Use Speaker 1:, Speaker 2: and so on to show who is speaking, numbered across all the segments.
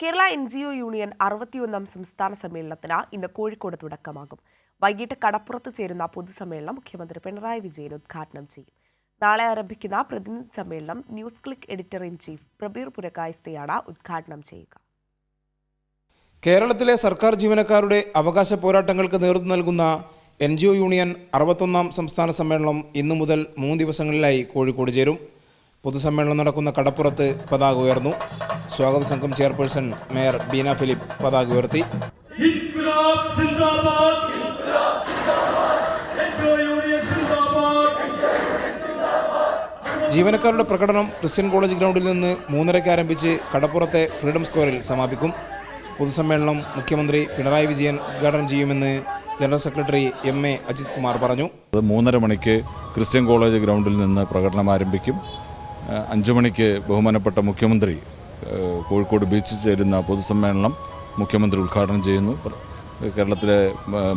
Speaker 1: Kerala NGO union 61ാം സംസ്ഥാന സമ്മേളനത്തിന് ഇന്ന് കോഴിക്കോട് തുടക്കമാകും. വൈകിട്ട് കടപ്പുറത്ത് ചേരുന്ന പൊതുസമ്മേളനം മുഖ്യമന്ത്രി പിണറായി വിജയൻ ഉദ്ഘാടനം ചെയ്യും. നാളെ ആരംഭിക്കുന്ന പ്രതിനിധി സമ്മേളനം News Click editor in chief Prabir പുരകായസ്ഥയാണ് ഉദ്ഘാടനം ചെയ്യുക.
Speaker 2: കേരളത്തിലെ സർക്കാർ ജീവനക്കാരുടെ അവകാശ പോരാട്ടങ്ങൾക്ക് നേതൃത്വം നൽകുന്ന NGO യൂണിയൻ 61ാം സംസ്ഥാന സമ്മേളനം ഇന്നു മുതൽ 3 ദിവസങ്ങളിലായി കോഴിക്കോട് ചേരും. പൊതുസമ്മേളനം നടക്കുന്ന കടപ്പുറത്ത് പതാക ഉയർന്നു. സ്വാഗത സംഘം ചെയർപേഴ്സൺ മേയർ ബീന ഫിലിപ്പ് പതാക ഉയർത്തി. ജീവനക്കാരുടെ പ്രകടനം ക്രിസ്ത്യൻ കോളേജ് ഗ്രൗണ്ടിൽ നിന്ന് 3:30 ആരംഭിച്ച് കടപ്പുറത്തെ ഫ്രീഡം സ്ക്വയറിൽ സമാപിക്കും. പൊതുസമ്മേളനം മുഖ്യമന്ത്രി പിണറായി വിജയൻ ഉദ്ഘാടനം ചെയ്യുമെന്ന് general secretary MA Ajith Kumar പറഞ്ഞു.
Speaker 3: 3:30 മണിക്ക് ക്രിസ്ത്യൻ കോളേജ് ഗ്രൗണ്ടിൽ നിന്ന് പ്രകടനം ആരംഭിക്കും. 5 മണിക്ക് ബഹുമാനപ്പെട്ട മുഖ്യമന്ത്രി കോഴിക്കോട് ബീച്ചിൽ ചേരുന്ന പൊതുസമ്മേളനം മുഖ്യമന്ത്രി ഉദ്ഘാടനം ചെയ്യുന്നു. കേരളത്തിലെ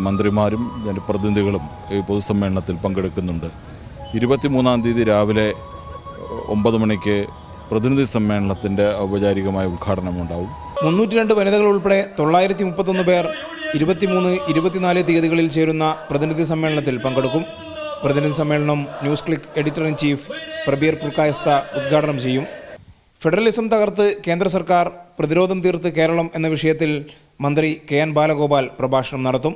Speaker 3: മന്ത്രിമാരും ജനപ്രതിനിധികളും ഈ പൊതുസമ്മേളനത്തിൽ പങ്കെടുക്കുന്നുണ്ട്. 23-ാം തീയതി രാവിലെ 9 മണിക്ക് പ്രതിനിധി സമ്മേളനത്തിൻ്റെ ഔപചാരികമായ ഉദ്ഘാടനം ഉണ്ടാവും.
Speaker 2: 302 വനിതകൾ ഉൾപ്പെടെ 931 പേർ 23, 24 തീയതികളിൽ ചേരുന്ന പ്രതിനിധി സമ്മേളനത്തിൽ പങ്കെടുക്കും. പ്രതിനിധി സമ്മേളനം News Click editor in chief Prabir Purkayastha ഉദ്ഘാടനം ചെയ്യും. ഫെഡറലിസം തകർത്ത് കേന്ദ്ര സർക്കാർ, പ്രതിരോധം തീർത്ത് കേരളം എന്ന വിഷയത്തിൽ മന്ത്രി KN ബാലഗോപാൽ പ്രഭാഷണം നടത്തും.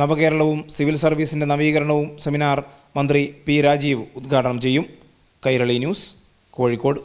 Speaker 2: നവകേരളവും സിവിൽ സർവീസിൻ്റെ നവീകരണവും സെമിനാർ മന്ത്രി P രാജീവ് ഉദ്ഘാടനം ചെയ്യും. കൈരളി ന്യൂസ്, കോഴിക്കോട്.